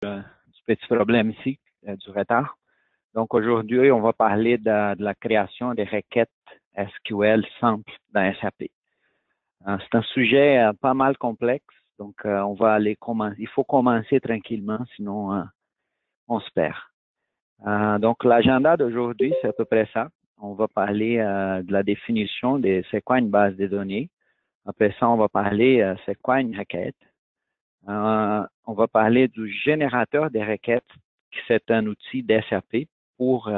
du petit problème ici, du retard. Donc aujourd'hui, on va parler de la création des requêtes SQL simples dans SAP. C'est un sujet pas mal complexe, donc on va aller commencer. Il faut commencer tranquillement, sinon on se perd. Donc l'agenda d'aujourd'hui, c'est à peu près ça. On va parler de la définition de c'est quoi une base de données. Après ça, on va parler c'est quoi une requête. On va parler du générateur des requêtes, qui c'est un outil d'SAP pour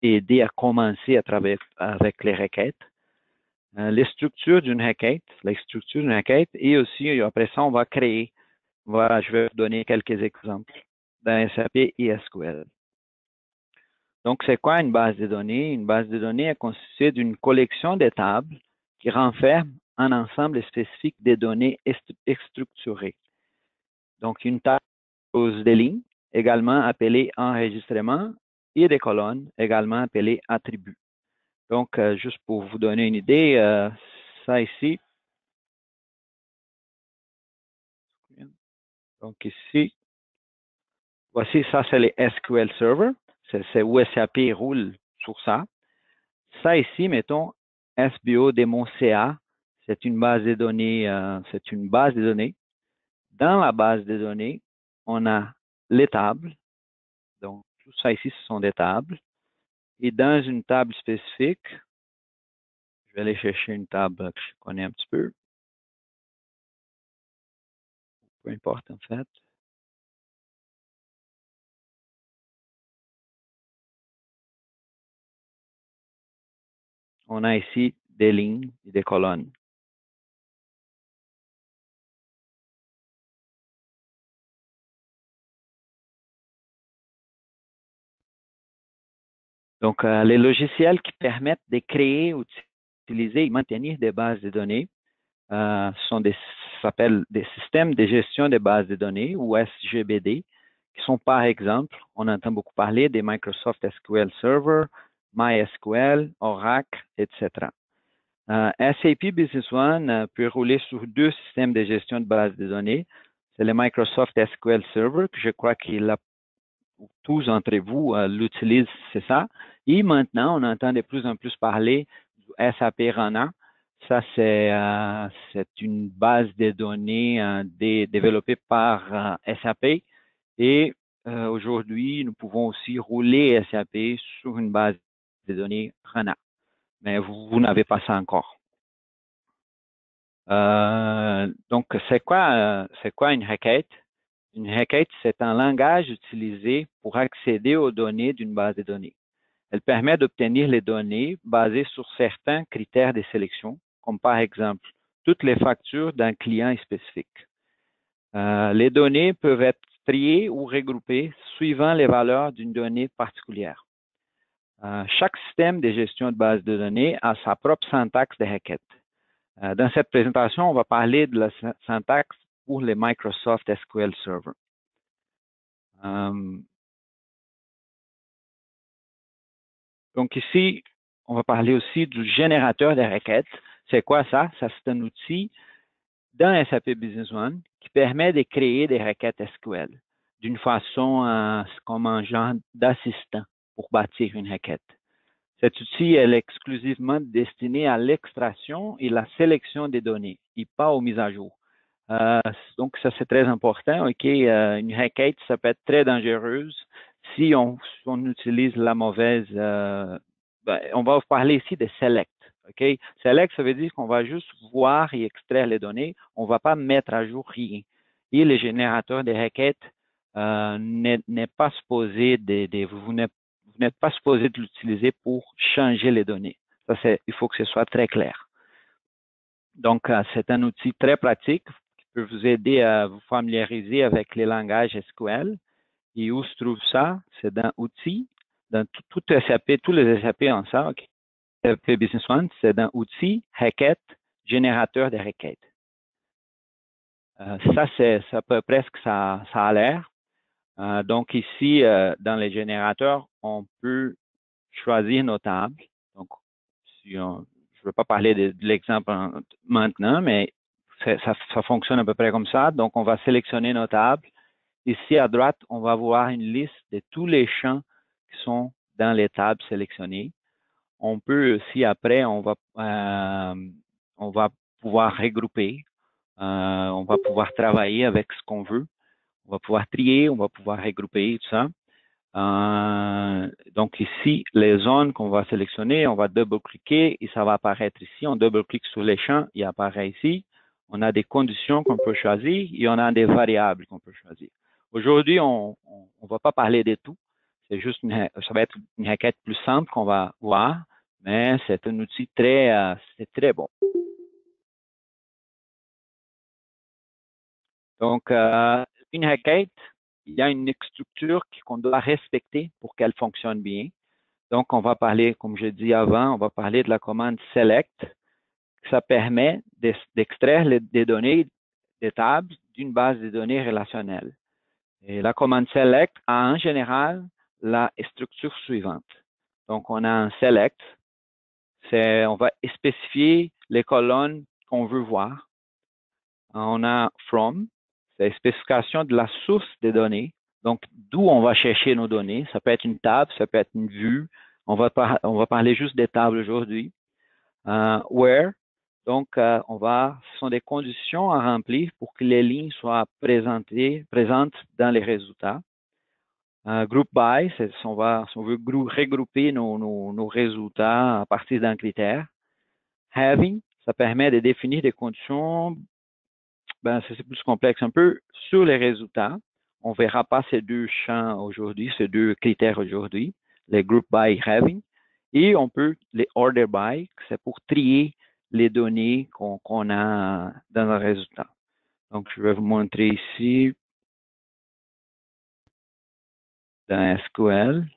aider à commencer à travailler avec les requêtes. Les structures d'une requête, et aussi, après ça, on va créer. Je vais vous donner quelques exemples dans SAP et SQL. Donc, c'est quoi une base de données? Une base de données est constituée d'une collection de tables qui renferme un ensemble spécifique de données structurées. Donc, une table compose des lignes, également appelées enregistrements, et des colonnes, également appelées attributs. Donc, juste pour vous donner une idée, ça ici. Donc, ici, voici, ça, c'est les SQL Server. C'est où SAP roule sur ça. Ça ici, mettons, SBO démon CA, c'est une base de données, Dans la base de données, on a les tables. Donc, tout ça ici, ce sont des tables. Et dans une table spécifique, je vais aller chercher une table que je connais un petit peu. Peu importe, en fait. On a ici des lignes et des colonnes. Donc, les logiciels qui permettent de créer, utiliser et maintenir des bases de données s'appellent des systèmes de gestion des bases de données ou SGBD, qui sont par exemple, on entend beaucoup parler des Microsoft SQL Server, MySQL, Oracle, etc. SAP Business One peut rouler sur deux systèmes de gestion de bases de données. C'est le Microsoft SQL Server, que je crois qu'il a tous d'entre vous l'utilisent, c'est ça. Et maintenant, on entend de plus en plus parler du SAP RANA. Ça, c'est une base de données développée par SAP. Et aujourd'hui, nous pouvons aussi rouler SAP sur une base de données RANA. Mais vous n'avez pas ça encore. Donc, c'est quoi une requête? Une requête, c'est un langage utilisé pour accéder aux données d'une base de données. Elle permet d'obtenir les données basées sur certains critères de sélection, comme par exemple toutes les factures d'un client spécifique. Les données peuvent être triées ou regroupées suivant les valeurs d'une donnée particulière. Chaque système de gestion de base de données a sa propre syntaxe de requête. Dans cette présentation, on va parler de la syntaxe pour les Microsoft SQL Server. Donc ici, on va parler aussi du générateur de requêtes. C'est quoi ça? Ça, c'est un outil dans SAP Business One qui permet de créer des requêtes SQL d'une façon comme un genre d'assistant pour bâtir une requête. Cet outil est exclusivement destiné à l'extraction et la sélection des données et pas aux mises à jour. Donc, ça, c'est très important. OK, une requête, ça peut être très dangereuse si on utilise la mauvaise. On va vous parler ici de select. OK? Select, ça veut dire qu'on va juste voir et extraire les données. On ne va pas mettre à jour rien. Et le générateur de requêtes n'est pas supposé vous n'êtes pas supposé de l'utiliser pour changer les données. Ça, il faut que ce soit très clair. Donc, c'est un outil très pratique qui peut vous aider à vous familiariser avec les langages SQL. Et où se trouve ça? C'est dans Outils, dans tout SAP, tous les SAP ensemble. Okay. SAP Business One, c'est dans Outils, Requêtes, Générateur de requêtes. Ça, c'est à peu près ce que ça a l'air. Donc, ici, dans les générateurs, on peut choisir nos tables. Donc, je ne veux pas parler de l'exemple maintenant, mais ça fonctionne à peu près comme ça. Donc, on va sélectionner nos tables ici à droite, on va voir une liste de tous les champs qui sont dans les tables sélectionnées. On peut aussi, après, on va pouvoir regrouper. On va pouvoir travailler avec ce qu'on veut. On va pouvoir trier, on va pouvoir regrouper, tout ça. Donc ici, les zones qu'on va sélectionner, on va double-cliquer et ça va apparaître ici. On double-clique sur les champs, il apparaît ici. On a des conditions qu'on peut choisir et on a des variables qu'on peut choisir. Aujourd'hui, on va pas parler de tout. C'est juste ça va être une requête plus simple qu'on va voir, mais c'est un outil c'est très bon. Donc, une requête, il y a une structure qu'on doit respecter pour qu'elle fonctionne bien. Donc, on va parler, comme je dit avant, on va parler de la commande select. Ça permet d'extraire des données des tables d'une base de données relationnelle. Et la commande select a en général la structure suivante. Donc, on a un select, on va spécifier les colonnes qu'on veut voir. On a from, c'est la spécification de la source des données. Donc, d'où on va chercher nos données. Ça peut être une table, ça peut être une vue. On va parler juste des tables aujourd'hui. Where, donc, ce sont des conditions à remplir pour que les lignes soient présentes dans les résultats. Group by, si on veut regrouper nos résultats à partir d'un critère. Having, ça permet de définir des conditions, c'est plus complexe un peu, sur les résultats. On ne verra pas ces deux champs aujourd'hui, ces deux critères aujourd'hui, les group by having. Et on peut les order by, c'est pour trier les données qu'on a dans le résultat. Donc, je vais vous montrer ici dans SQL,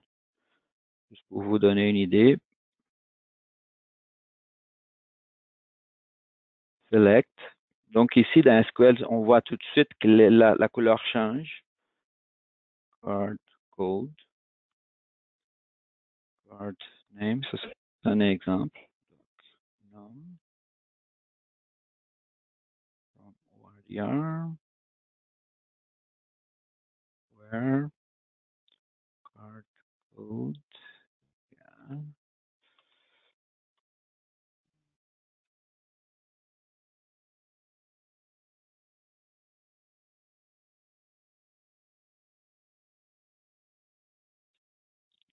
juste pour vous donner une idée. Select. Donc, ici, dans SQL, on voit tout de suite que la couleur change. Card code. Card name, ça c'est un exemple. Num. ORDR. Where. Card code. Yeah.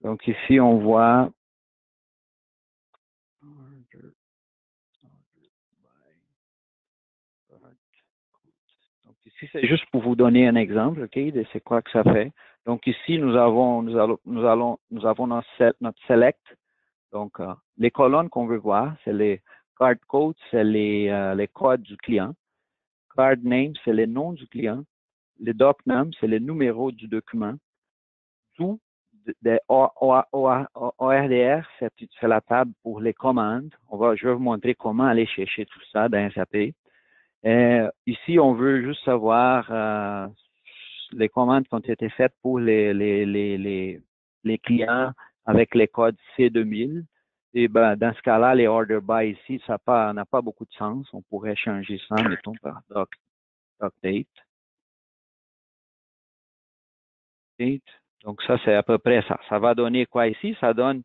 Donc ici, on voit donc ici, c'est juste pour vous donner un exemple, OK, de c'est quoi que ça fait. Donc ici, nous avons notre select. Donc, les colonnes qu'on veut voir, c'est les card codes, c'est les codes du client. Card name, c'est le nom du client. Le doc num, c'est le numéro du document. Tout des ORDR, c'est la table pour les commandes. Je vais vous montrer comment aller chercher tout ça dans SAP. Ici, on veut juste savoir les commandes qui ont été faites pour les clients avec les codes C2000. Et dans ce cas-là, les order by ici, ça n'a pas beaucoup de sens. On pourrait changer ça, mettons, par doc date. Donc, ça, c'est à peu près ça. Ça va donner quoi ici? Ça donne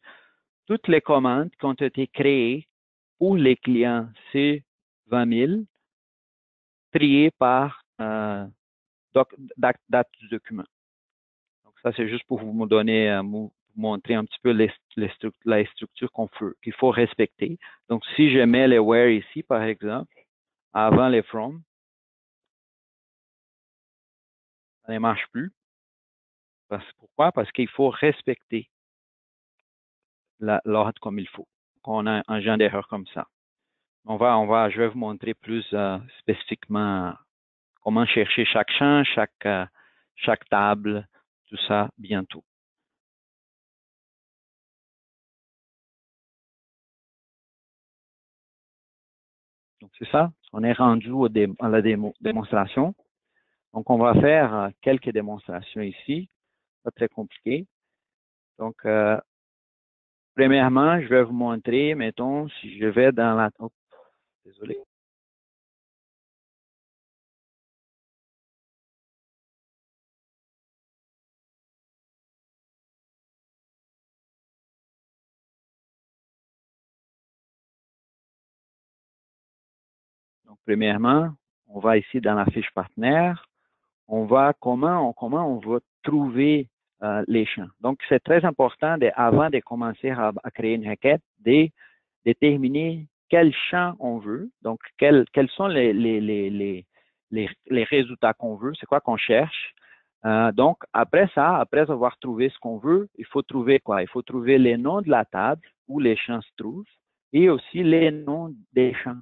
toutes les commandes qui ont été créées pour les clients C20 000, triées par date du document. Donc, ça, c'est juste pour vous donner, vous montrer un petit peu la structure qu'il faut respecter. Donc, si je mets les where ici, par exemple, avant les from, ça ne marche plus. Pourquoi? Parce qu'il faut respecter l'ordre comme il faut. On a un genre d'erreur comme ça. Je vais vous montrer plus spécifiquement comment chercher chaque champ, chaque table, tout ça bientôt. Donc, c'est ça. On est rendu à la démonstration. Donc, on va faire quelques démonstrations ici. Pas très compliqué. Donc, premièrement, je vais vous montrer, mettons, si je vais dans la... Oh, désolé. Donc, premièrement, on va ici dans la fiche partenaire. On va comment on va trouver les champs. Donc, c'est très important avant de commencer à créer une requête, de déterminer quel champ on veut. Donc, quels sont les résultats qu'on veut, c'est quoi qu'on cherche. Donc, après ça, après avoir trouvé ce qu'on veut, il faut trouver quoi? Il faut trouver les noms de la table où les champs se trouvent et aussi les noms des champs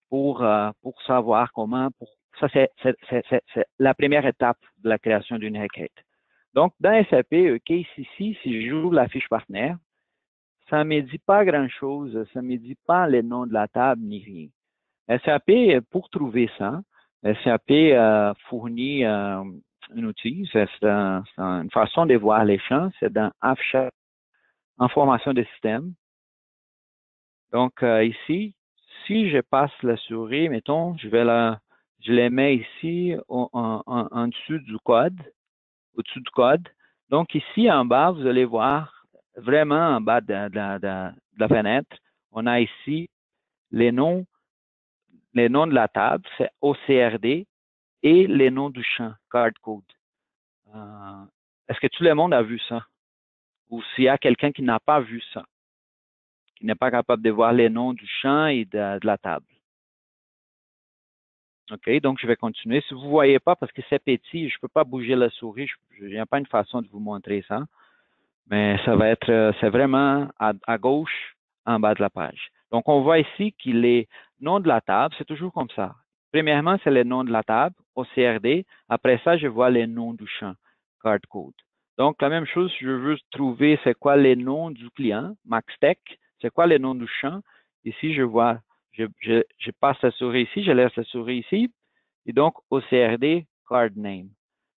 pour savoir comment. Ça, c'est la première étape de la création d'une requête. Donc, dans SAP, case ici, si j'ouvre la fiche partenaire, ça ne me dit pas grand-chose, ça ne me dit pas les noms de la table ni rien. SAP, pour trouver ça, SAP fournit un outil, c'est une façon de voir les champs, c'est dans AFSHA, information de système. Donc, ici, si je passe la souris, mettons, je les mets ici en dessous du code, au-dessus du code. Donc, ici, en bas, vous allez voir, vraiment en bas de la fenêtre, on a ici les noms de la table, c'est OCRD, et les noms du champ, card code. Est-ce que tout le monde a vu ça? Ou s'il y a quelqu'un qui n'a pas vu ça, qui n'est pas capable de voir les noms du champ et de la table? OK, donc je vais continuer. Si vous ne voyez pas, parce que c'est petit, je ne peux pas bouger la souris, il n'y a pas une façon de vous montrer ça, mais ça va être, c'est vraiment à gauche, en bas de la page. Donc, on voit ici qu'il est nom de la table, c'est toujours comme ça. Premièrement, c'est le nom de la table, OCRD. Après ça, je vois les noms du champ, card code. Donc, la même chose, je veux trouver c'est quoi les noms du client, MaxTech, c'est quoi les noms du champ. Ici, je vois, je passe la souris ici, je laisse la souris ici, et donc OCRD, card name.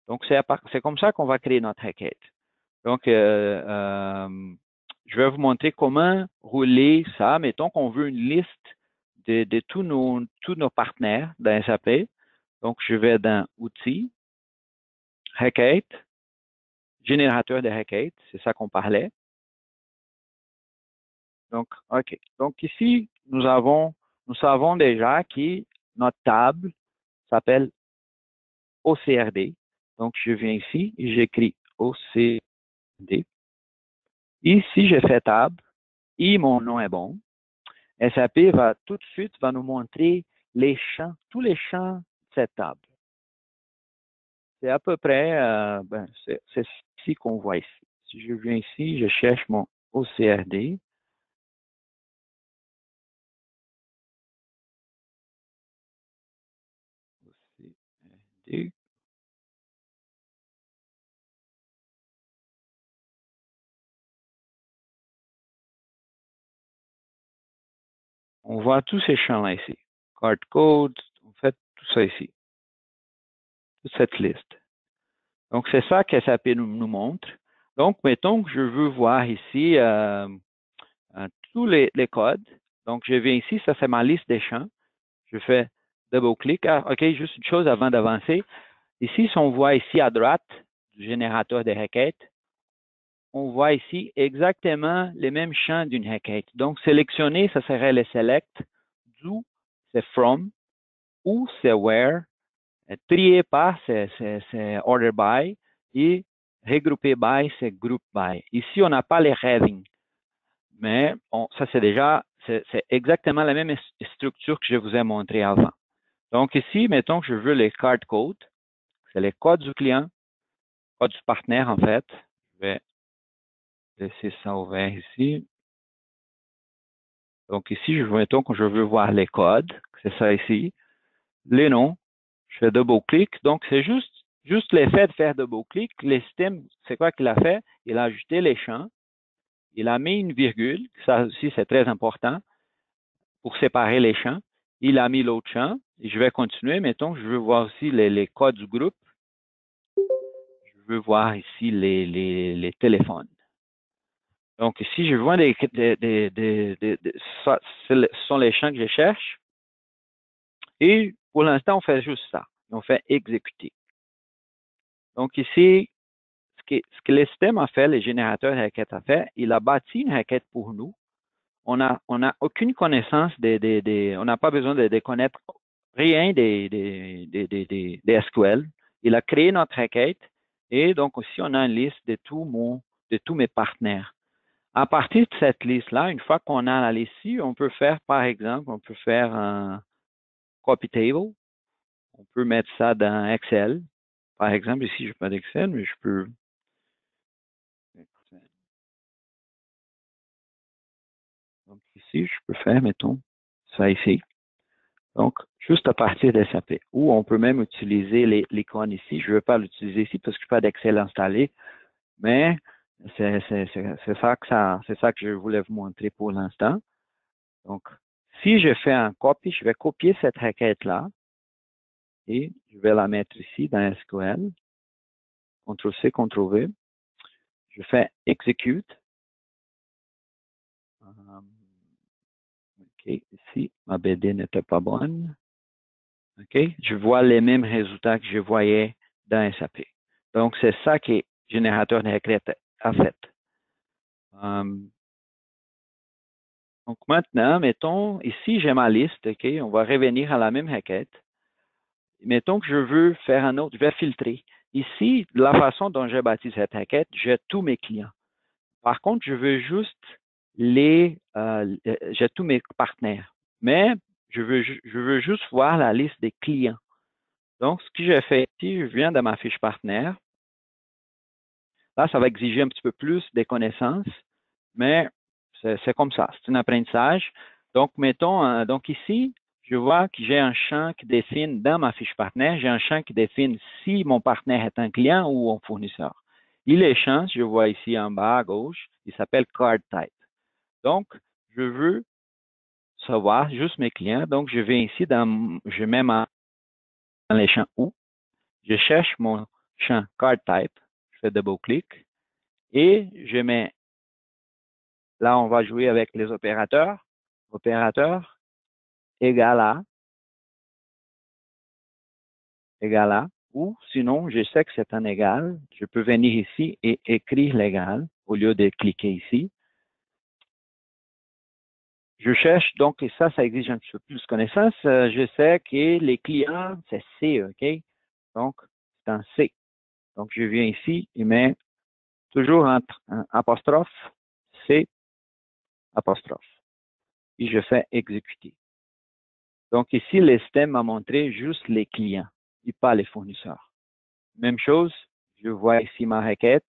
Donc, c'est comme ça qu'on va créer notre requête. Donc, je vais vous montrer comment rouler ça. Mettons qu'on veut une liste de tous nos partenaires dans SAP. Donc, je vais dans Outils, Requête, générateur de requêtes, c'est ça qu'on parlait. Donc, OK. Donc, ici, nous savons déjà que notre table s'appelle OCRD. Donc, je viens ici et j'écris OCRD. Ici, je fais table et mon nom est bon. SAP va tout de suite nous montrer les champs, tous les champs de cette table. C'est à peu près, c'est ici qu'on voit ici. Si je viens ici, je cherche mon OCRD. OCRD. On voit tous ces champs-là ici. Card code, on fait tout ça ici. Toute cette liste. Donc, c'est ça que SAP nous montre. Donc, mettons que je veux voir ici tous les codes. Donc, je viens ici, ça c'est ma liste des champs. Je fais double-clic. Ah, OK, juste une chose avant d'avancer. Ici, si on voit ici à droite du générateur de requêtes, on voit ici exactement les mêmes champs d'une requête. Donc, sélectionner, ça serait le select. Do, c'est from. Ou, c'est where. Trier par, c'est order by. Et regrouper by, c'est group by. Ici, on n'a pas les headings. Mais ça, c'est exactement la même structure que je vous ai montré avant. Donc, ici, mettons que je veux les card codes. C'est les codes du client, code du partenaire, en fait. Je vais laisser ça ouvert ici. Donc, ici, mettons que je veux voir les codes. C'est ça ici. Les noms. Je fais double-clic. Donc, c'est juste l'effet de faire double-clic. Le système, c'est quoi qu'il a fait? Il a ajouté les champs. Il a mis une virgule. Ça aussi, c'est très important pour séparer les champs. Il a mis l'autre champ. Et je vais continuer. Mettons que je veux voir aussi les codes du groupe. Je veux voir ici les téléphones. Donc, ici, je vois ça, ce sont les champs que je cherche. Et pour l'instant, on fait juste ça. On fait exécuter. Donc, ici, ce que le système a fait, le générateur de requête a fait, il a bâti une requête pour nous. On n'a aucune connaissance on n'a pas besoin de connaître rien des SQL. Il a créé notre requête et donc aussi on a une liste de tous mes partenaires. À partir de cette liste-là, une fois qu'on a la liste ici, on peut faire, par exemple, on peut faire un copy table. On peut mettre ça dans Excel. Par exemple, ici, je n'ai pas d'Excel, mais je peux. Donc, ici, je peux faire, mettons, ça ici. Donc, juste à partir de SAP. Ou on peut même utiliser l'icône ici. Je ne veux pas l'utiliser ici parce que je n'ai pas d'Excel installé, mais c'est ça que je voulais vous montrer pour l'instant. Donc, si je fais un copy, je vais copier cette requête-là et je vais la mettre ici dans SQL. CTRL-C, CTRL-V. Je fais execute. OK, ici, ma BD n'était pas bonne. OK, je vois les mêmes résultats que je voyais dans SAP. Donc, c'est ça que générateur de requêtes a fait. Donc, maintenant, mettons, ici, j'ai ma liste. OK, on va revenir à la même requête. Mettons que je veux faire un autre, je vais filtrer. Ici, la façon dont j'ai bâti cette requête, j'ai tous mes clients. Par contre, je veux juste j'ai tous mes partenaires, mais je veux juste voir la liste des clients. Donc, ce que j'ai fait ici, je viens de ma fiche partenaire. Là, ça va exiger un petit peu plus des connaissances, mais c'est comme ça, c'est un apprentissage. Donc, mettons, donc ici, je vois que j'ai un champ qui définit dans ma fiche partenaire, j'ai un champ qui définit si mon partenaire est un client ou un fournisseur. Il est champ, je vois ici en bas à gauche, il s'appelle Card Type. Donc, je veux savoir juste mes clients. Donc, je vais ici je mets dans les champs où. Je cherche mon champ Card Type. Je fais double-clic et je mets, là, on va jouer avec les opérateurs. Opérateur égal à, ou sinon, je sais que c'est un égal. Je peux venir ici et écrire l'égal au lieu de cliquer ici. Je cherche, donc, et ça exige un petit peu plus de connaissance. Je sais que les clients, c'est C, OK? Donc, c'est un C. Donc, je viens ici et mets toujours entre un apostrophe, C, apostrophe. Et je fais exécuter. Donc, ici, le système m'a montré juste les clients et pas les fournisseurs. Même chose, je vois ici ma requête.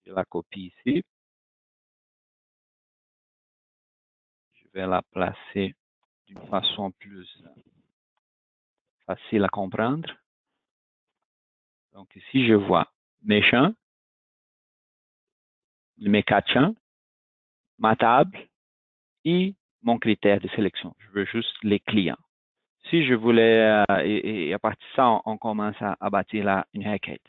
Je la copie ici. Je vais la placer d'une façon plus facile à comprendre. Donc, ici, je vois mes champs, mes 4 champs, ma table et mon critère de sélection. Je veux juste les clients. Si je voulais, et à partir de ça, on commence à bâtir une requête.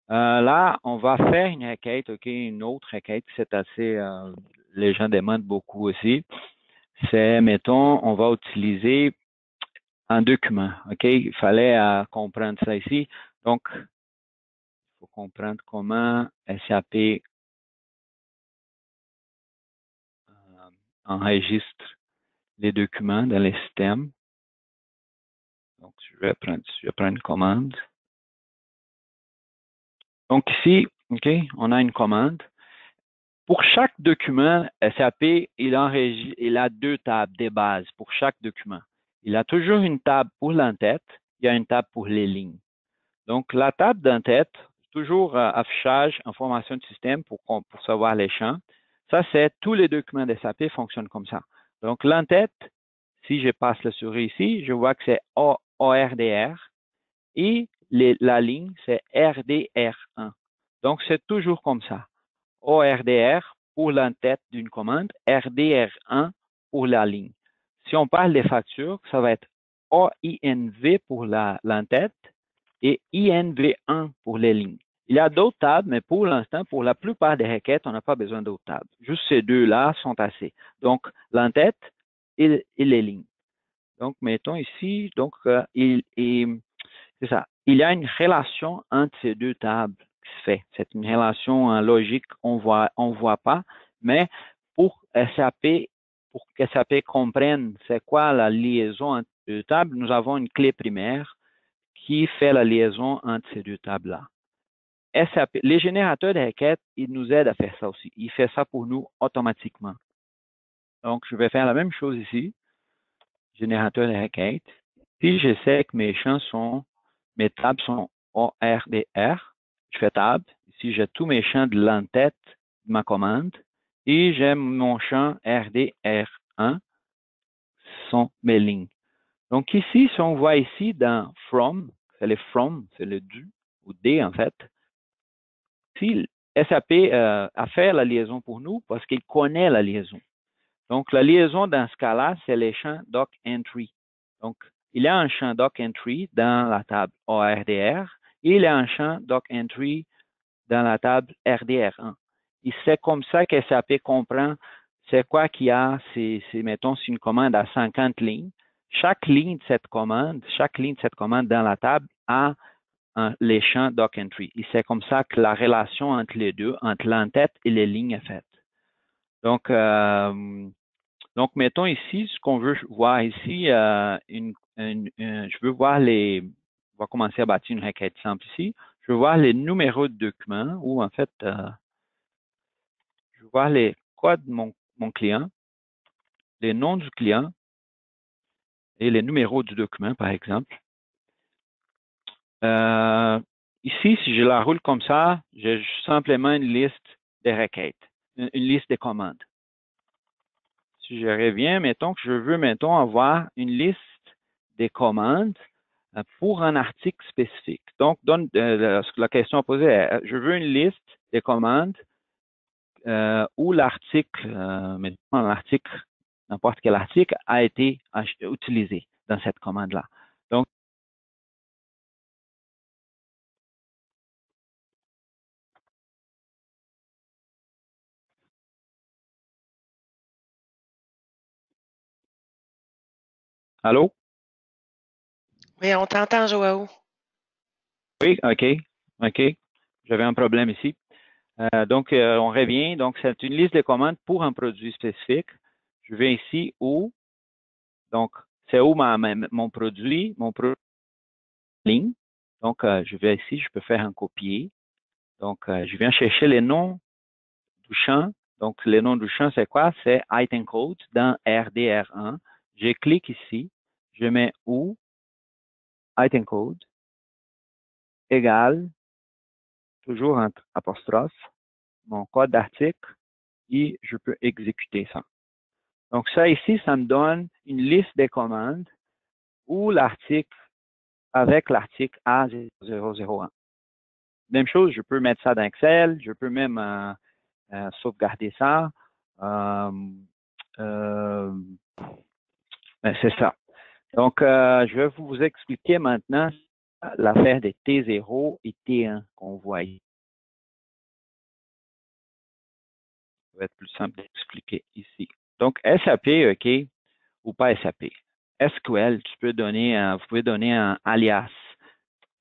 Là, on va faire une requête, OK, une autre requête, c'est assez, les gens demandent beaucoup aussi. C'est, mettons, on va utiliser un document, OK? Il fallait comprendre ça ici. Donc, il faut comprendre comment SAP enregistre les documents dans les systèmes. Donc, je vais prendre une commande. Donc, ici, OK, on a une commande. Pour chaque document, SAP, il a 2 tables de base pour chaque document. Il a toujours une table pour l'entête, il y a une table pour les lignes. Donc, la table d'entête, toujours affichage, information de système pour savoir les champs. Ça, c'est tous les documents de SAP fonctionnent comme ça. Donc, l'entête, si je passe la souris ici, je vois que c'est ORDR et la ligne, c'est RDR1. Donc, c'est toujours comme ça. ORDR pour l'entête d'une commande, RDR1 pour la ligne. Si on parle des factures, ça va être OINV pour l'entête et INV1 pour les lignes. Il y a d'autres tables, mais pour l'instant, pour la plupart des requêtes, on n'a pas besoin d'autres tables. Juste ces deux-là sont assez. Donc, l'entête et les lignes. Donc, mettons ici, donc, c'est ça. Il y a une relation entre ces deux tables qui se fait. C'est une relation logique, on voit pas, mais pour SAP, pour que SAP comprenne c'est quoi la liaison entre deux tables, nous avons une clé primaire qui fait la liaison entre ces deux tables-là. SAP, les générateurs de requêtes, ils nous aident à faire ça aussi. Ils font ça pour nous automatiquement. Donc, je vais faire la même chose ici. Générateur de requêtes. Si je sais que mes tables sont ORDR, je fais tab. Ici, j'ai tous mes champs de l'entête de ma commande. Et j'ai mon champ RDR1, ce sont mes lignes. Donc ici, si on voit ici dans from, c'est le from, c'est le du ou D en fait. Si SAP a fait la liaison pour nous parce qu'il connaît la liaison. Donc la liaison dans ce cas-là, c'est les champs doc entry. Donc il y a un champ doc entry dans la table ORDR et il y a un champ doc entry dans la table RDR1. Et c'est comme ça que SAP comprend c'est quoi qu'il y a, mettons, c'est une commande à 50 lignes. Chaque ligne de cette commande dans la table a les champs doc entry. Et c'est comme ça que la relation entre les deux, entre l'entête et les lignes est faite. Donc, mettons ici, ce qu'on veut voir ici, je veux voir on va commencer à bâtir une requête simple ici. Je veux voir les numéros de documents ou en fait, je veux voir les codes de mon client, les noms du client et les numéros du document, par exemple. Ici, si je la roule comme ça, j'ai simplement une liste de requêtes, une liste de commandes. Si je reviens, mettons que je veux, avoir une liste des commandes pour un article spécifique. Donc, la question posée est, je veux une liste des commandes où l'article, n'importe quel article a été utilisé dans cette commande-là. Donc, allô? Oui, on t'entend, Joao. Oui, OK. J'avais un problème ici. Donc, on revient. Donc, c'est une liste de commandes pour un produit spécifique. Je vais ici où, donc, c'est où mon produit ligne. Donc, je vais ici, je peux faire un copier. Donc, je viens chercher les noms du champ. Donc, les noms du champ, c'est quoi? C'est item code dans RDR1. Je clique ici. Je mets où item code égale, toujours entre apostrophe, mon code d'article et je peux exécuter ça. Donc, ça ici, ça me donne une liste de commandes où l'article, avec l'article A001. Même chose, je peux mettre ça dans Excel, je peux même sauvegarder ça. C'est ça. Donc, je vais vous expliquer maintenant l'affaire des T0 et T1 qu'on voit ici. Ça va être plus simple d'expliquer ici. Donc, SAP, OK, ou pas SAP. SQL, vous pouvez donner un alias.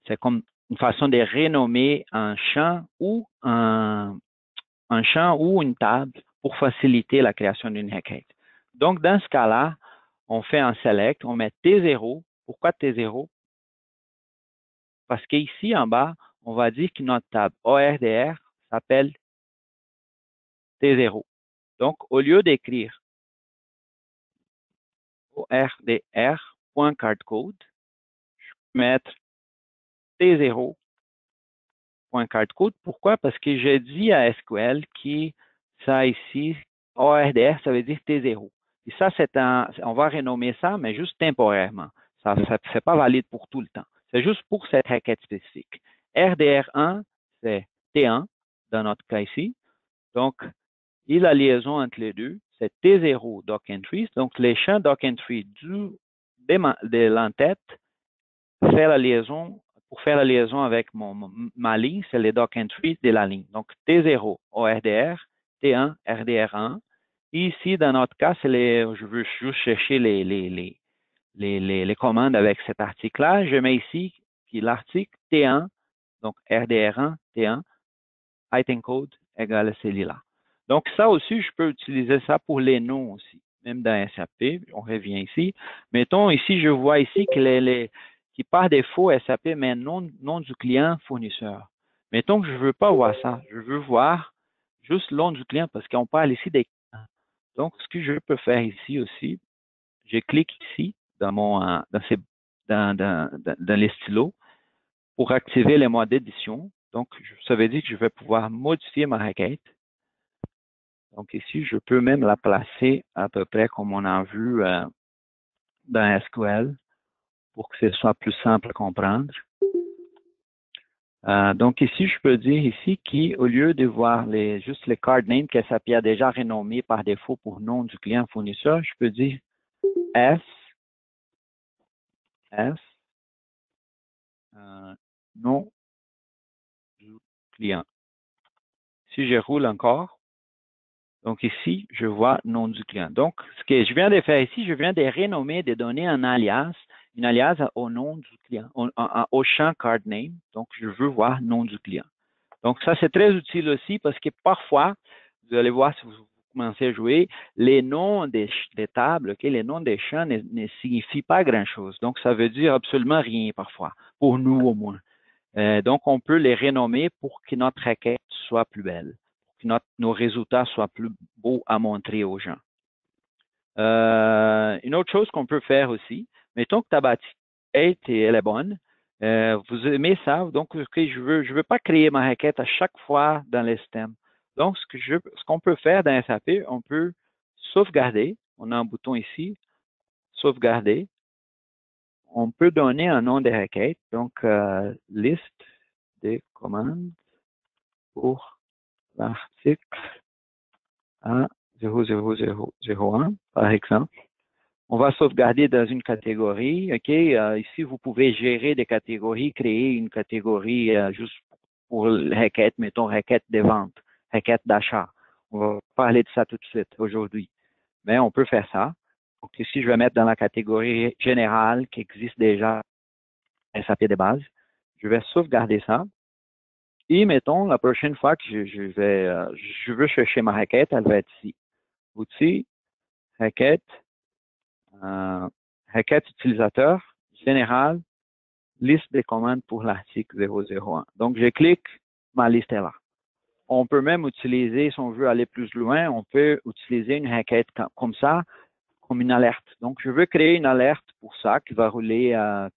C'est comme une façon de renommer un champ ou une table pour faciliter la création d'une requête. Donc, dans ce cas-là, on fait un select, on met T0. Pourquoi T0? Parce qu'ici, en bas, on va dire que notre table ORDR s'appelle T0. Donc, au lieu d'écrire ORDR.cardcode, je peux mettre T0.cardcode. Pourquoi? Parce que j'ai dit à SQL que ça ici, ORDR, ça veut dire T0. Et ça, on va renommer ça, mais juste temporairement. Ça ne fait pas valide pour tout le temps. C'est juste pour cette requête spécifique. RDR1, c'est T1 dans notre cas ici. Donc, et la liaison entre les deux, c'est T0 doc entries. Donc, les champs doc entry de l'entête pour faire la liaison avec ma ligne, c'est les doc entries de la ligne. Donc, T0 ORDR, T1 RDR1. Et ici, dans notre cas, je veux juste chercher les commandes avec cet article-là. Je mets ici l'article T1, donc RDR1, T1, item code égale celui-là. Donc, ça aussi, je peux utiliser ça pour les noms aussi. même dans SAP, on revient ici. Mettons ici, je vois ici que qui par défaut, SAP met nom du client fournisseur. Mettons que je ne veux pas voir ça. Je veux voir juste le nom du client parce qu'on parle ici des clients. Donc, ce que je peux faire ici aussi, je clique ici dans les stylos pour activer les modes d'édition. Donc, ça veut dire que je vais pouvoir modifier ma requête. Donc ici, je peux même la placer à peu près comme on a vu dans SQL pour que ce soit plus simple à comprendre. Donc ici, je peux dire ici qu'au lieu de voir juste les card names que SAP a déjà renommé par défaut pour nom du client fournisseur, je peux dire S, nom du client. Si je roule encore, donc ici, je vois nom du client. Donc, ce que je viens de faire ici, je viens de renommer, de donner un alias, une alias au nom du client, au champ card name. Donc, je veux voir nom du client. Donc, ça, c'est très utile aussi parce que parfois, vous allez voir si vous commencez à jouer, les noms des tables, okay, les noms des champs ne signifient pas grand-chose. Donc, ça veut dire absolument rien parfois, pour nous au moins. Donc, on peut les renommer pour que notre requête soit plus belle, pour que nos résultats soient plus beaux à montrer aux gens. Une autre chose qu'on peut faire aussi, mettons que ta bâtisse elle est bonne, vous aimez ça, donc je veux pas créer ma requête à chaque fois dans les systèmes. Donc, ce qu'on peut faire dans SAP, on peut sauvegarder. On a un bouton ici, sauvegarder. On peut donner un nom de requête, donc liste des commandes pour l'article A00001, par exemple. On va sauvegarder dans une catégorie. OK, ici, vous pouvez gérer des catégories, créer une catégorie juste pour requête, mettons requête de vente, requête d'achat. On va parler de ça tout de suite aujourd'hui. Mais on peut faire ça. Donc ici, je vais mettre dans la catégorie générale qui existe déjà SAP de base. Je vais sauvegarder ça. Et mettons, la prochaine fois que je veux chercher ma requête, elle va être ici. Outils, requête, requête utilisateur, général, liste des commandes pour l'article 001. Donc, je clique, ma liste est là. On peut même utiliser, si on veut aller plus loin, on peut utiliser une requête comme ça, comme une alerte. Donc, je veux créer une alerte pour ça, qui va rouler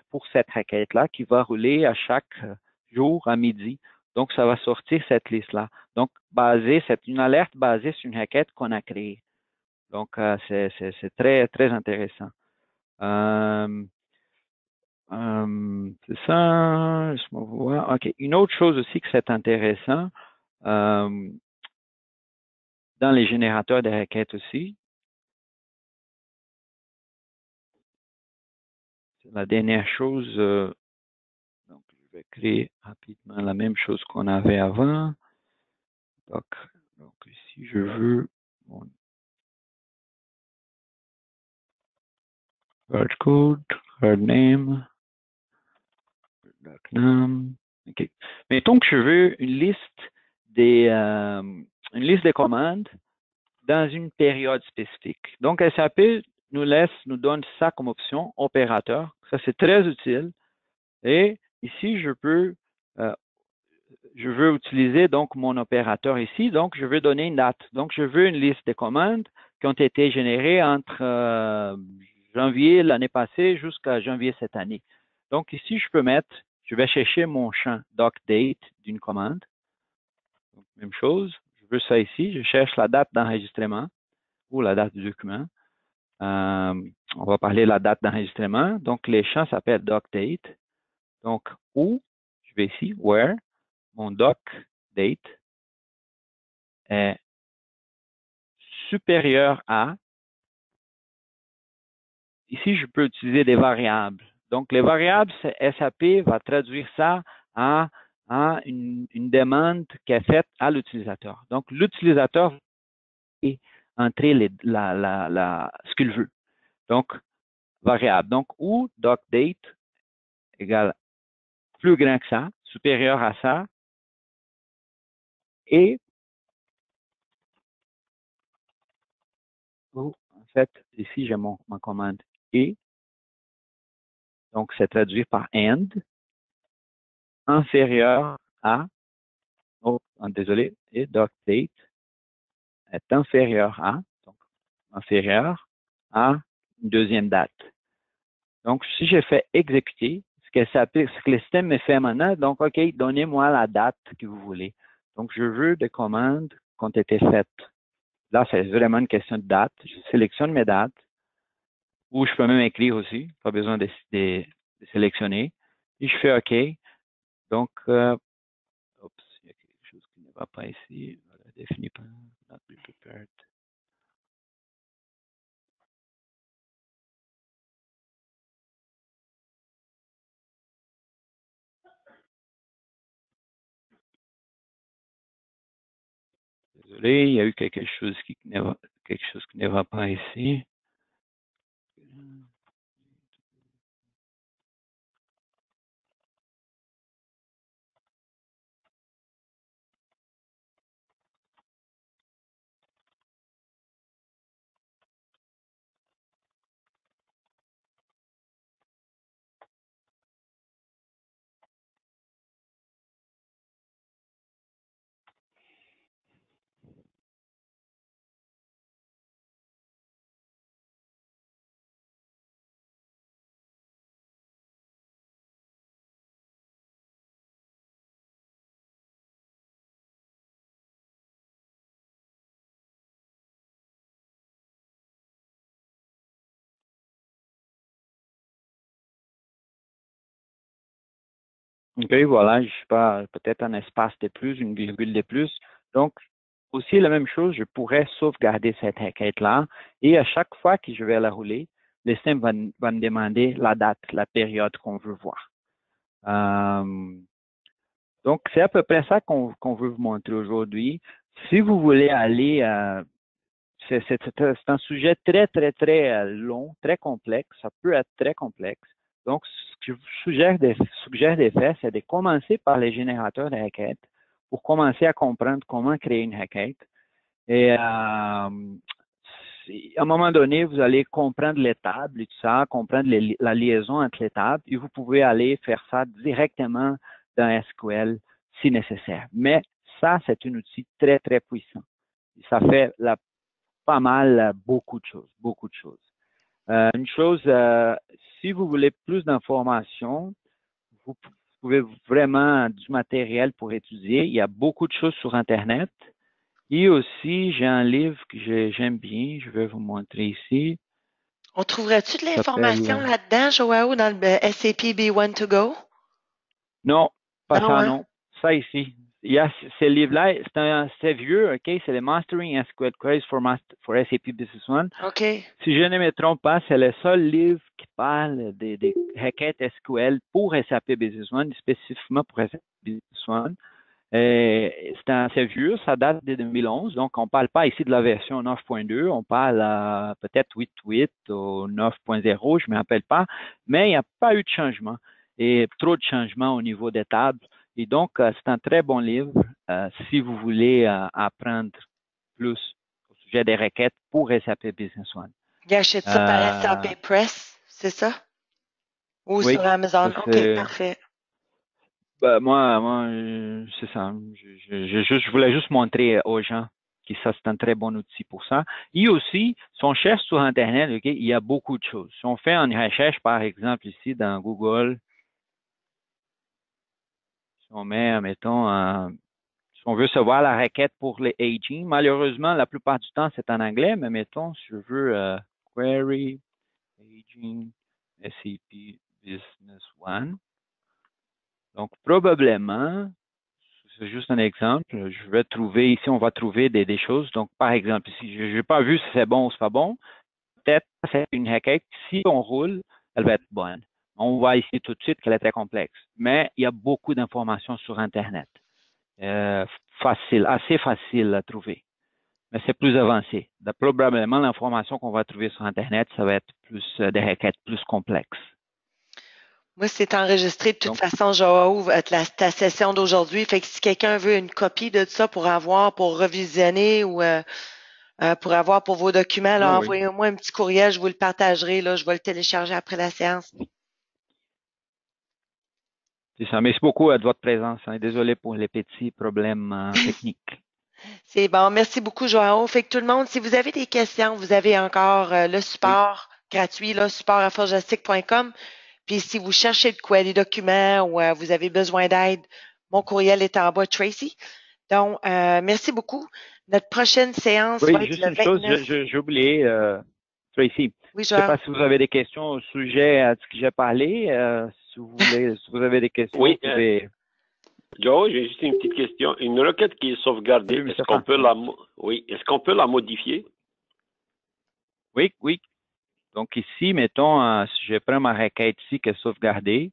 pour cette requête-là, qui va rouler à chaque jour à midi. Donc, ça va sortir cette liste-là. Donc, c'est une alerte basée sur une requête qu'on a créée. Donc, c'est très, très intéressant. C'est ça, je me vois. OK. Une autre chose aussi que c'est intéressant, dans les générateurs de requêtes aussi, c'est la dernière chose, donc je vais créer rapidement la même chose qu'on avait avant. Donc ici, je veux mon card code, card name, name. OK. Mettons que je veux une liste des commandes dans une période spécifique. Donc, SAP nous donne ça comme option, opérateur. Ça, c'est très utile. Et ici, je veux utiliser donc mon opérateur ici. Donc, je veux donner une date. Donc, je veux une liste de commandes qui ont été générées entre janvier l'année passée jusqu'à janvier cette année. Donc, ici, je vais chercher mon champ docdate d'une commande. Donc, même chose. Je veux ça ici. Je cherche la date d'enregistrement ou la date du document. On va parler de la date d'enregistrement. Donc, les champs s'appellent docdate. Donc, où, je vais ici, where, mon docdate est supérieur à, ici, je peux utiliser des variables. Donc, les variables, SAP va traduire ça en une demande qui est faite à l'utilisateur. Donc, l'utilisateur va entrer ce qu'il veut. Donc, variable. Donc, où docdate égale plus grand que ça, supérieur à ça, et fait, ici, j'ai ma commande et. Donc, c'est traduit par and, inférieur à, oh, désolé, et dot date est inférieur à, donc, inférieur à une deuxième date. Donc, si je fais exécuter, ce que le système me fait maintenant, donc, OK, donnez-moi la date que vous voulez. Donc, je veux des commandes qui ont été faites. Là, c'est vraiment une question de date. Je sélectionne mes dates, ou je peux même écrire aussi, pas besoin de sélectionner. Et je fais OK. Donc, oups, il y a quelque chose qui ne va pas ici. Voilà, défini par not be prepared. Désolé, il y a eu quelque chose qui ne va pas ici. OK, voilà, je sais pas, peut-être un espace de plus, une virgule de plus. Donc, aussi la même chose, je pourrais sauvegarder cette requête-là et à chaque fois que je vais la rouler, le système va me demander la date, la période qu'on veut voir. Donc, c'est à peu près ça qu'on veut vous montrer aujourd'hui. Si vous voulez aller, c'est un sujet très, très, très long, très complexe. Ça peut être très complexe. Donc, ce que je vous suggère de faire, c'est de commencer par les générateurs de requêtes pour commencer à comprendre comment créer une requête. Et à un moment donné, vous allez comprendre les tables et tout ça, comprendre la liaison entre les tables, et vous pouvez aller faire ça directement dans SQL si nécessaire. Mais ça, c'est un outil très, très puissant. Ça fait pas mal, beaucoup de choses, beaucoup de choses. Une chose, si vous voulez plus d'informations, vous pouvez vraiment du matériel pour étudier. Il y a beaucoup de choses sur Internet. Et aussi, j'ai un livre que j'aime bien, je vais vous montrer ici. On trouverait-tu de Ça s'appelle. l'information là-dedans, Joao, dans le SAP B1 to go? Non, pas Non, ça, hein? non. Ça ici. Il y a ce livre-là, c'est vieux, OK? C'est le Mastering SQL Queries for SAP Business One. OK. Si je ne me trompe pas, c'est le seul livre qui parle des requêtes SQL pour SAP Business One, spécifiquement pour SAP Business One. C'est assez vieux, ça date de 2011, donc on ne parle pas ici de la version 9.2, on parle peut-être 8.8 ou 9.0, je ne me rappelle pas, mais il n'y a pas eu de changement et trop de changements au niveau des tables. Et donc, c'est un très bon livre si vous voulez apprendre plus au sujet des requêtes pour SAP Business One. Il achète ça par SAP Press, c'est ça? Ou Oui, sur Amazon? ça OK, c'est. parfait. Moi, c'est ça. Je voulais juste montrer aux gens que ça, c'est un très bon outil pour ça. Et aussi, si on cherche sur Internet, OK, il y a beaucoup de choses. Si on fait une recherche, par exemple, ici dans Google, si on met, mettons, si on veut savoir la requête pour les aging, malheureusement, la plupart du temps, c'est en anglais, mais mettons, si je veux query aging SAP Business One. Donc, probablement, c'est juste un exemple. Je vais trouver, ici, on va trouver des choses. Donc, par exemple, ici, je n'ai pas vu si c'est bon ou c'est pas bon. Peut-être que c'est une requête. Si on roule, elle va être bonne. On voit ici tout de suite qu'elle est très complexe. Mais il y a beaucoup d'informations sur Internet. Assez facile à trouver. Mais c'est plus avancé. Probablement, l'information qu'on va trouver sur Internet, ça va être plus des requêtes plus complexes. Moi, c'est enregistré de toute Donc, façon, Joao, ta session d'aujourd'hui. Fait que si quelqu'un veut une copie de ça pour revisionner ou pour avoir pour vos documents. Là, Ah oui, envoyez-moi un petit courriel, je vous le partagerai. Là, je vais le télécharger après la séance. c'est ça. Merci beaucoup de votre présence, hein. Désolé pour les petits problèmes techniques. C'est bon. Merci beaucoup, Joao. Fait que tout le monde, si vous avez des questions, vous avez encore le Oui, support gratuit, là, support@forgestic.com. Puis si vous cherchez de quoi, des documents ou vous avez besoin d'aide, mon courriel est en bas, Tracy. Donc, merci beaucoup. Notre prochaine séance va oui, être juste le une chose, 29. j'ai oublié, Tracy. Oui, Je sais Joao. pas si vous avez des questions au sujet de ce que j'ai parlé. Si vous voulez, si vous avez des questions, vous Oui, pouvez. Joe, j'ai juste une petite question. Une requête qui est sauvegardée, Salut, Mustapha. Oui, est-ce qu'on peut la modifier? oui, oui. Donc ici, mettons, si je prends ma requête ici qui est sauvegardée,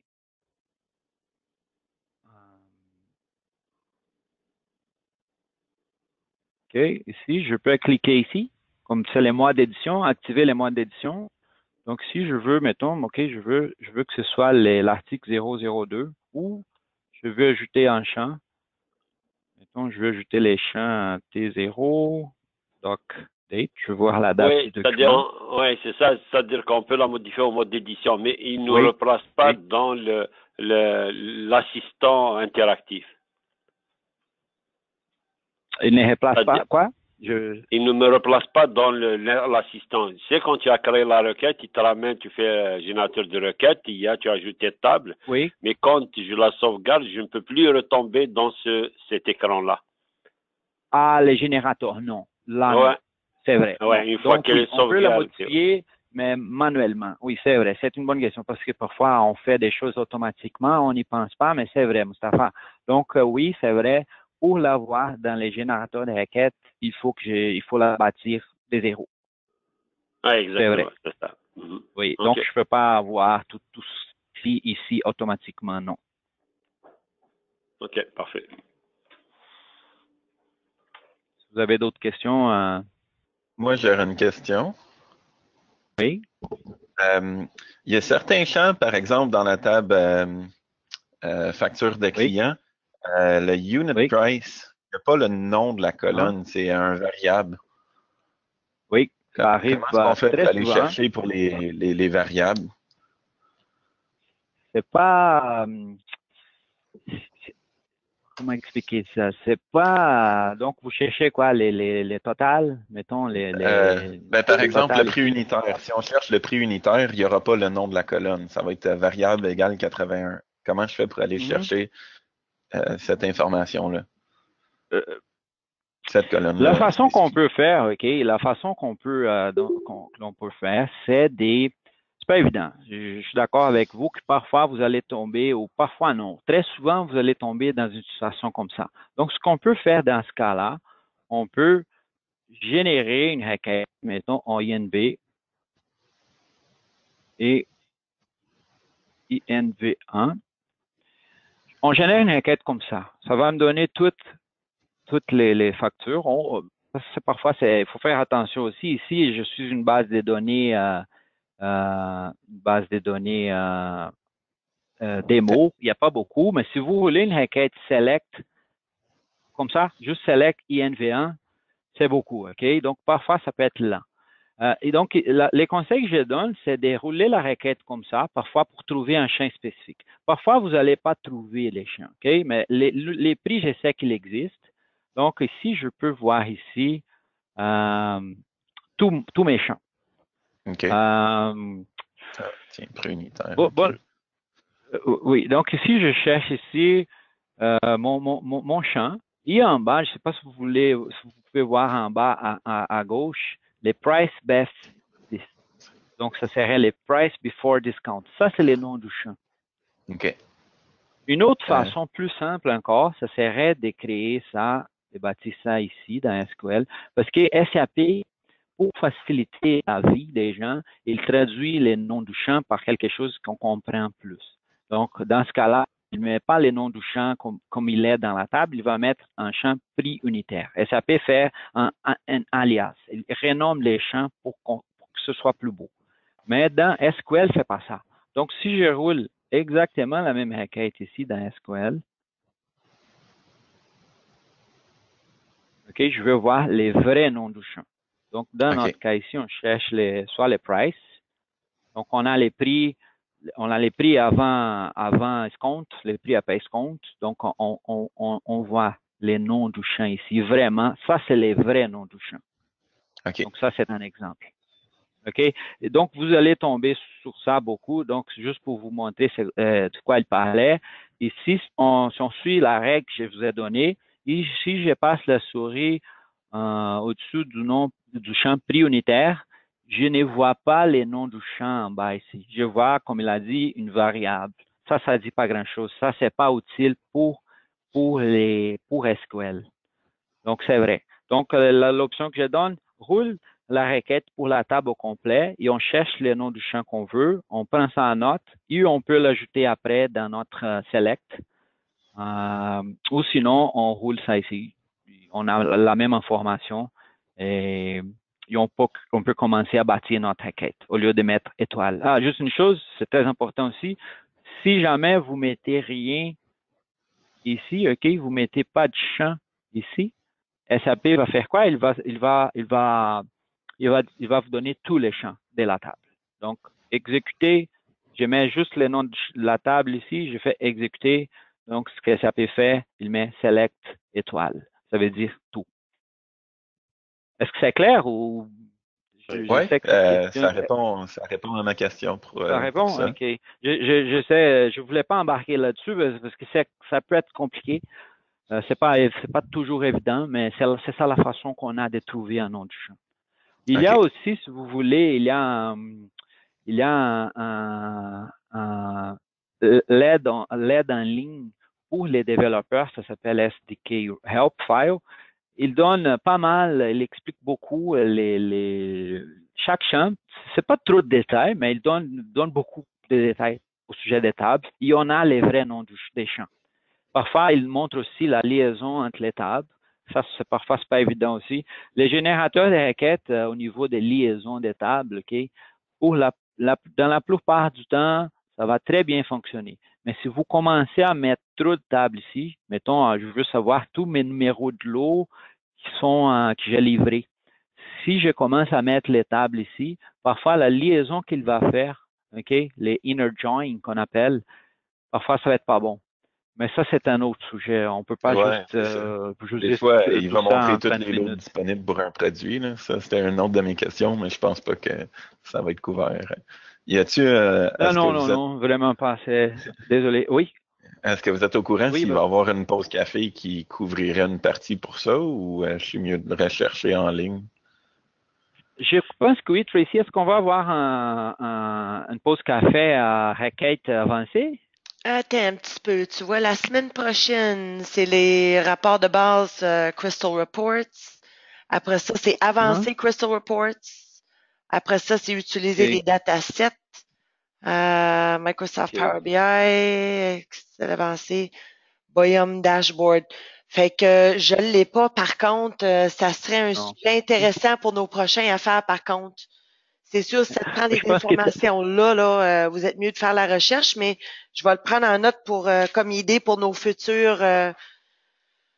OK, ici, je peux cliquer ici, comme c'est les mois d'édition, activer les mois d'édition. Donc si je veux, mettons, OK, je veux que ce soit l'article 002 ou je veux ajouter un champ. Mettons, je veux ajouter les champs T0, doc, date. Je veux voir la date du Oui, document. ouais, c'est ça, c'est-à-dire qu'on peut la modifier au mode d'édition, mais il ne nous Oui, replace pas oui. dans l'assistant interactif. Il ne replace C'est-à-dire, pas quoi? Je, il ne me replace pas dans l'assistant. Tu sais, quand tu as créé la requête, il te ramène, tu fais générateur de requête, tu ajoutes tes tables, oui. mais quand je la sauvegarde, je ne peux plus retomber dans cet écran-là. Ah, les générateurs, non. Là, non. Ouais, C'est vrai, non. ouais, une fois Donc, qu'elle oui, est on peut la sauvegardée. modifier, mais manuellement. Oui, c'est vrai. C'est une bonne question parce que parfois, on fait des choses automatiquement, on n'y pense pas, mais c'est vrai, Mustapha. Donc, oui, c'est vrai. Pour l'avoir dans les générateurs de requêtes, il faut la bâtir de zéro. Ouais, C'est exactement, vrai. c'est ça. Mhm. Oui. Donc, OK, je peux pas avoir tout ici automatiquement, non. OK, parfait. Si vous avez d'autres questions, Moi, j'aurais une question. oui. Il y a certains champs, par exemple, dans la table facture de Oui. client, le unit Oui. price, il n'y a pas le nom de la Hein? colonne, c'est un variable. Oui. Ça Comment arrive est-ce qu'on fait très pour aller souvent. chercher pour les variables? C'est pas, comment expliquer ça? C'est pas, donc vous cherchez quoi, les totales, mettons, Par les exemple, le totales prix ici. unitaire. Si on cherche le prix unitaire, il n'y aura pas le nom de la colonne. Ça va être variable égale 81. Comment je fais pour aller Mhm. chercher cette information-là, Euh, cette La colonne-là façon qu'on spécifique? peut faire, OK, la façon qu'on peut, l'on peut faire, c'est pas évident. Je suis d'accord avec vous que parfois vous allez tomber, ou parfois non. Très souvent, vous allez tomber dans une situation comme ça. Donc, ce qu'on peut faire dans ce cas-là, on peut générer une requête, mettons, en INV et INV1. On génère une requête comme ça. Ça va me donner toutes les factures. Parfois, il faut faire attention aussi. Ici, je suis une base de données, démo. Il n'y a pas beaucoup, mais si vous voulez une requête select, comme ça, juste select INV1, c'est beaucoup, OK? Donc, parfois, ça peut être lent. Et donc, les conseils que je donne, c'est de rouler la requête comme ça, parfois pour trouver un champ spécifique. Parfois, vous n'allez pas trouver les champs, OK? Mais les prix, je sais qu'ils existent. Donc, ici, je peux voir ici tous mes champs. OK. Tiens, prix unitaire. Bon, OK. oui, donc ici, je cherche ici mon champ. Et en bas, je ne sais pas si vous pouvez voir en bas à gauche, les price best. Donc, ça serait les price before discount. Ça, c'est les noms du champ. OK. Une autre Euh, façon plus simple encore, ça serait de créer ça, de bâtir ça ici dans SQL. Parce que SAP, pour faciliter la vie des gens, il traduit les noms du champ par quelque chose qu'on comprend plus. Donc, dans ce cas-là, il ne met pas les noms du champ comme il est dans la table, il va mettre un champ prix unitaire. SAP fait un alias. Il renomme les champs pour que ce soit plus beau. Mais dans SQL, c'est pas ça. Donc, si je roule exactement la même requête ici dans SQL, OK, je veux voir les vrais noms du champ. Donc, dans notre cas ici, on cherche soit les prices. Donc, on a les prix avant escompte, les prix après escompte. Donc, on voit les noms du champ ici. Vraiment, ça, c'est les vrais noms du champ. Donc, ça, c'est un exemple. OK? Et donc, vous allez tomber sur ça beaucoup. Donc, juste pour vous montrer de quoi il parlait. Ici, si on suit la règle que je vous ai donnée, si je passe la souris au-dessus du champ prix unitaire, je ne vois pas les noms du champ en bas ici. Je vois, comme il a dit, une variable. Ça dit pas grand-chose. Ça, c'est pas utile pour SQL. Donc, c'est vrai. Donc, l'option que je donne, roule la requête pour la table au complet et on cherche les noms du champ qu'on veut. On prend ça en note et on peut l'ajouter après dans notre select. Ou sinon, on roule ça ici. On a la même information et on peut commencer à bâtir notre requête au lieu de mettre étoile. Juste une chose, c'est très important aussi. Si jamais vous mettez rien ici, OK, vous mettez pas de champ ici, SAP va faire quoi? Il va vous donner tous les champs de la table. Donc, exécuter, je mets juste le nom de la table ici, je fais exécuter. Donc, ce que SAP fait, il met select étoile. Ça veut dire tout. Est-ce que c'est clair ou Oui, ça répond à ma question ça répond? pour ça. OK. Je sais, je voulais pas embarquer là-dessus parce que ça peut être compliqué. C'est pas toujours évident, mais c'est ça la façon qu'on a de trouver un nom du champ. Il y a aussi, si vous voulez, il y a l'aide en ligne pour les développeurs, ça s'appelle SDK Help File. Il donne pas mal, il explique beaucoup chaque champ. C'est pas trop de détails, mais il donne beaucoup de détails au sujet des tables. Et on a les vrais noms des champs. Parfois, il montre aussi la liaison entre les tables. Ça, parfois, c'est pas évident aussi. Les générateurs de requêtes au niveau des liaisons des tables, OK, dans la plupart du temps, ça va très bien fonctionner. Mais si vous commencez à mettre trop de tables ici, mettons, je veux savoir tous mes numéros de lot que j'ai livrés. Si je commence à mettre les tables ici, parfois la liaison qu'il va faire, OK, les inner join qu'on appelle, parfois ça va être pas bon. Mais ça, c'est un autre sujet. On peut pas juste des fois, il va montrer tous les lots disponibles pour un produit. Là. Ça, c'était une autre de mes questions, mais je pense pas que ça va être couvert. Y a-tu non, vraiment pas. Désolé. Oui. Est-ce que vous êtes au courant s'il va y avoir une pause café qui couvrirait une partie pour ça ou je suis mieux de rechercher en ligne? Je pense que oui, Tracy. Est-ce qu'on va avoir une pause café à requête avancée? Attends un petit peu. Tu vois, la semaine prochaine, c'est les rapports de base Crystal Reports. Après ça, c'est avancer Crystal Reports. Après ça, c'est utiliser les datasets. Microsoft Power BI, Excel avancé, Boyum Dashboard. Fait que je ne l'ai pas. Par contre, ça serait un sujet intéressant pour nos prochains à faire, par contre. C'est sûr, si ça te prend des informations-là, vous êtes mieux de faire la recherche, mais je vais le prendre en note comme idée pour nos futurs.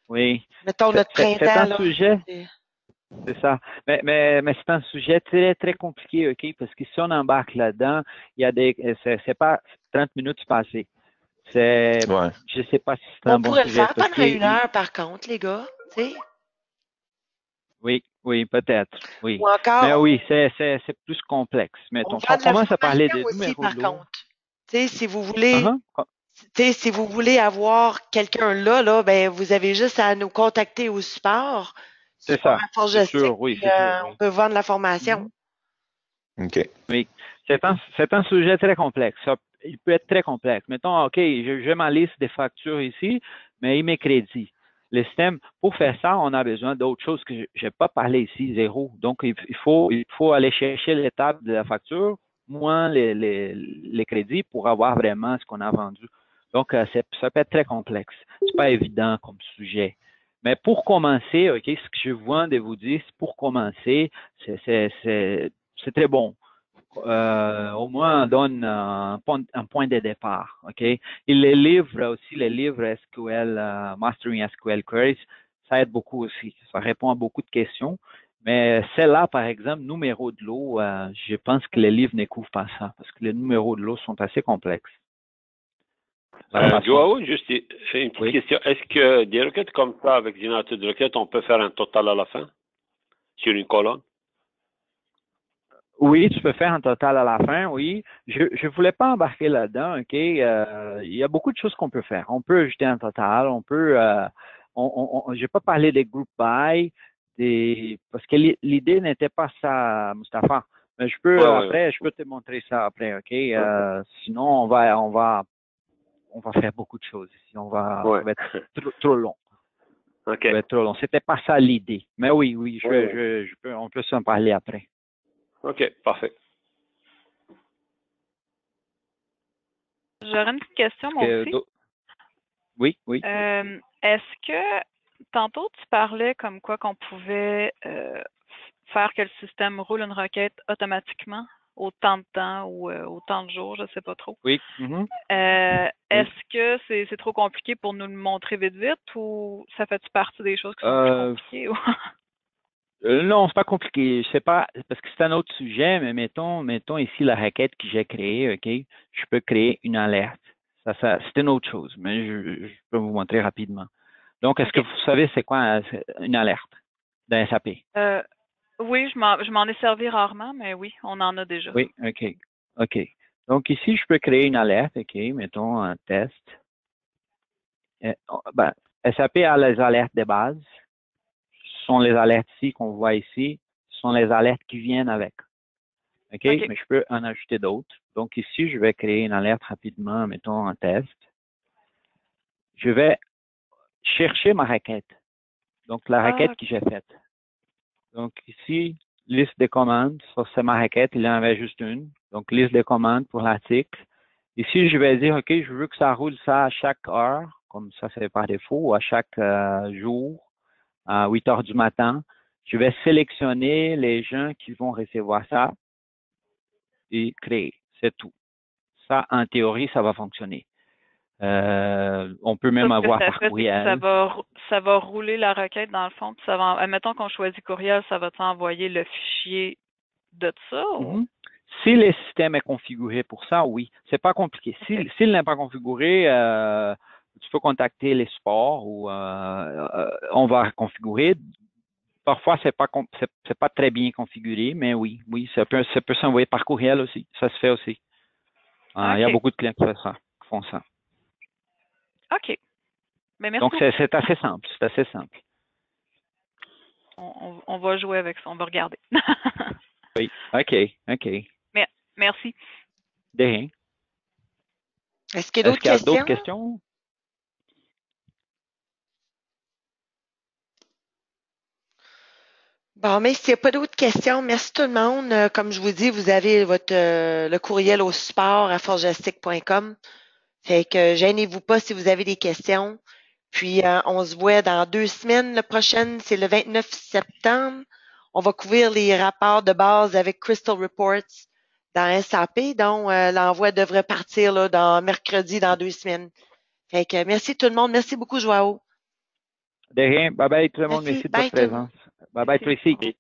Oui. Mettons notre printemps. C'est un sujet. C'est ça. Mais c'est un sujet très, très compliqué, OK? Parce que si on embarque là-dedans, c'est pas 30 minutes passées. Je sais pas si c'est un bon sujet. On pourrait le faire pendant une heure, par contre, les gars, tu sais. Oui, peut-être, oui. Ou encore. Mais oui, c'est plus complexe. Mettons, si on commence à parler de numéros de lot. Tu sais, si vous voulez. Si vous voulez avoir quelqu'un là, ben, vous avez juste à nous contacter au support. C'est ça. C'est sûr, oui. On peut vendre la formation. OK. Oui. C'est un sujet très complexe. Il peut être très complexe. Mettons, OK, j'ai ma liste des factures ici, mais il met crédit. Le système, pour faire ça, on a besoin d'autre chose que je n'ai pas parlé ici, zéro. Donc, il faut aller chercher l'étape de la facture, moins les crédits pour avoir vraiment ce qu'on a vendu. Donc, ça peut être très complexe. C'est pas évident comme sujet. Mais pour commencer, OK, ce que je viens de vous dire, pour commencer, c'est très bon. Au moins, on donne un point de départ, OK? Et les livres SQL, Mastering SQL Queries, ça aide beaucoup aussi. Ça répond à beaucoup de questions. Mais celle-là, par exemple, numéro de lot, je pense que les livres ne couvrent pas ça parce que les numéros de lot sont assez complexes. Joao, juste une petite Oui. question. Est-ce que des requêtes comme ça, avec générateur de requêtes, on peut faire un total à la fin sur une colonne? Oui, tu peux faire un total à la fin, oui. Je voulais pas embarquer là-dedans, OK? Il y a beaucoup de choses qu'on peut faire. On peut ajouter un total, on peut je vais pas parler des group by, parce que l'idée n'était pas ça, Mustapha. Mais je peux Ouais. je peux te montrer ça après, OK? Ouais. Sinon on va faire beaucoup de choses ici. Ça va être trop long. OK. Ça va être trop long. C'était pas ça l'idée. Mais oui, Ouais. on peut s'en parler après. OK, parfait. J'aurais une petite question, moi Que aussi. Oui. Est-ce que tantôt tu parlais comme quoi qu'on pouvait faire que le système roule une requête automatiquement au temps de temps ou au temps de jour, je ne sais pas trop. Oui. Est-ce que c'est trop compliqué pour nous le montrer vite ou ça fait partie des choses qui sont plus compliquées? Non, c'est pas compliqué. C'est pas parce que c'est un autre sujet, mais mettons ici la requête que j'ai créée, OK? Je peux créer une alerte. Ça c'est une autre chose, mais je peux vous montrer rapidement. Donc, est-ce que vous savez c'est quoi une alerte dans SAP? Oui, je m'en ai servi rarement, mais oui, on en a déjà. Oui, OK. Donc ici, je peux créer une alerte, OK? Mettons un test. SAP a les alertes de base. Ce sont les alertes ici qu'on voit ici. Ce sont les alertes qui viennent avec. OK? Mais je peux en ajouter d'autres. Donc ici, je vais créer une alerte rapidement, mettons un test. Je vais chercher ma requête. Donc la requête que j'ai faite. Donc ici, liste de commandes. Ça, c'est ma requête. Il y en avait juste une. Donc liste de commandes pour l'article. Ici, je vais dire, OK, je veux que ça roule ça à chaque heure, comme ça c'est par défaut, ou à chaque jour, à 8 heures du matin. Je vais sélectionner les gens qui vont recevoir ça et créer. C'est tout. Ça, en théorie, ça va fonctionner. On peut même avoir par courriel. Ça va rouler la requête dans le fond. Puis ça va, admettons qu'on choisit courriel, ça va t'envoyer le fichier de ça? Ou? Si le système est configuré pour ça, oui. C'est pas compliqué. S'il n'est pas configuré, tu peux contacter les supports ou on va configurer. Parfois, c'est pas très bien configuré, mais oui, ça peut s'envoyer par courriel aussi. Ça se fait aussi. Il y a beaucoup de clients qui font ça. OK. Mais merci. Donc, c'est assez simple. C'est assez simple. On va jouer avec ça. On va regarder. Oui. OK. Merci. De rien. Est-ce qu'il y a d'autres questions? Bon, mais s'il n'y a pas d'autres questions, merci tout le monde. Comme je vous dis, vous avez le courriel au support à forgestic.com. Fait que gênez-vous pas si vous avez des questions. Puis on se voit dans 2 semaines. La prochaine, c'est le 29 septembre. On va couvrir les rapports de base avec Crystal Reports dans SAP. Donc, l'envoi devrait partir là, mercredi dans 2 semaines. Fait que merci tout le monde. Merci beaucoup, Joao. De rien. Bye bye tout le monde. Merci de votre présence. Bye bye Tracy.